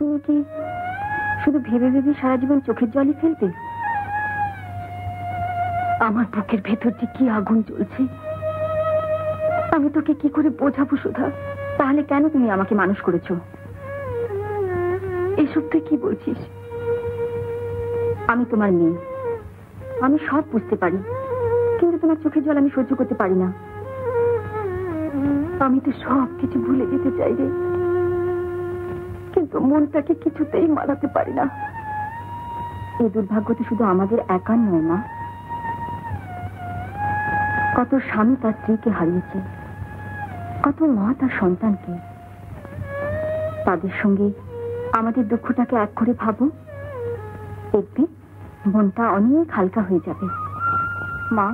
তুমি কি শুধু ভেবে ভেবে সারা জীবন চোখের জলই ফেলবে? আমার বুকের ভেতর যে কি আগুন জ্বলছে, আমি তোকে কি করে বোঝাবো সুধা? তাহলে কেন তুমি আমাকে মানুষ করেছো? এসব তুই কি বলছিস? আমি তোমার মেয়ে, আমি সব বুঝতে পারি, কিন্তু তোমার চোখের জল আমি সহ্য করতে পারি না। আমি তো সব কিছু ভুলে যেতে চাই রে, কিন্তু মনটাকে কিছুতেই মানাতে পারি না। এই দুর্ভাগ্য তো শুধু আমাদের একার নয় মা, কত স্বামী তার স্ত্রীকে হারিয়েছে, কত মা তার সন্তানকে। তাদের সঙ্গে আমাদের দুঃখটাকে এক করে ভাবো, দেখবে মনটা অনেক হালকা হয়ে যাবে। মা,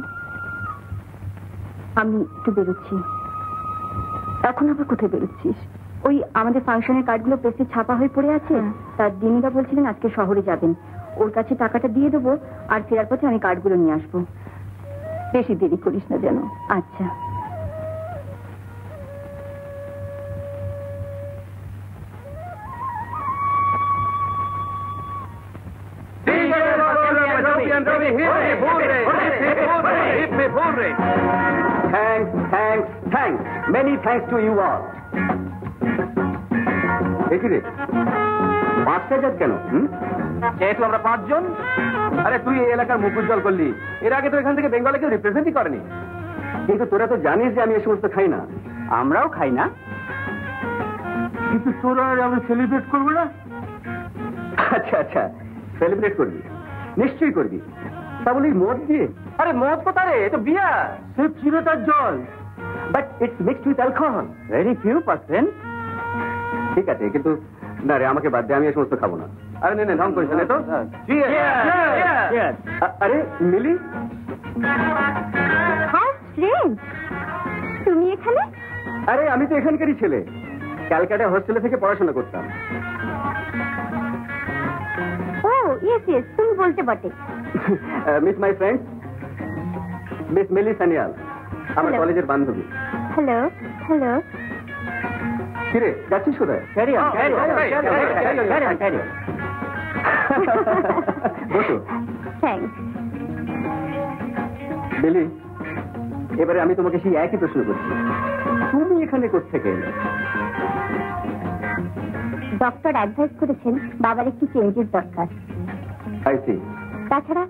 আমি একটু বেরোচ্ছি। এখন আবার কোথায় বেরোচ্ছিস? ওই আমাদের ফাংশনের কার্ডগুলো প্রেসে ছাপা হয়ে পড়ে আছে, তার দিনীরা বলছিলেন আজকে শহরে যাবেন, ওর কাছে টাকাটা দিয়ে দেবো, আর ফেরার পথে আমি কার্ডগুলো নিয়ে আসবো। বেশি দেরি করিস না যেন। আচ্ছা। Thanks. Many thanks to you all. দেখি 5,000 কেন? চেয়েছিল আমরা 5 জন। আরে তুই এই এলাকার মুখ উজ্জ্বল করলি, এর আগে তো এখান থেকে বেঙ্গলে কেউ রিপ্রেজেন্টই করেনি। কিন্তু তোরা তো জানিস যে আমি এই সমস্ত খাই না। আমরাও খাই না, কিন্তু তোরা আমরা সেলিব্রেট করবো না। আচ্ছা, সেলিব্রেট করবি, নিশ্চয়ই করবি। তা বলি মদ দিয়ে? আরে মদ কোথায় রে, এ তো বিয়ার, সিপ চিরতার জল, but it's mixed with alcohol, very few percent. ঠিক আছে, কিন্তু না রে, আমাকে বাদ দে, আমি এই সমস্ত খাবো না। আরে নে ঢং করিস না তো। আরে মিলি, তুমি এখানে? আরে আমি তো এখানকারই ছেলে, ক্যালকাটা হোস্টেলে থেকে পড়াশোনা করতাম। ও ইয়েস, তুমি বলতে বটে। মিস মাই ফ্রেন্ড, মিস মিলি সানিয়াল, আমার কলেজের বান্ধবী। হ্যালো। কিরে যাচ্ছিস কোথায়? বসো। থ্যাঙ্কস। মিলি, এবারে আমি তোমাকে সেই একই প্রশ্ন করছি, তুমি এখানে কোত্থেকে এলে? ডক্টর অ্যাডভাইস করেছেন বাবার একটু চেঞ্জের দরকার। I see. তাছাড়া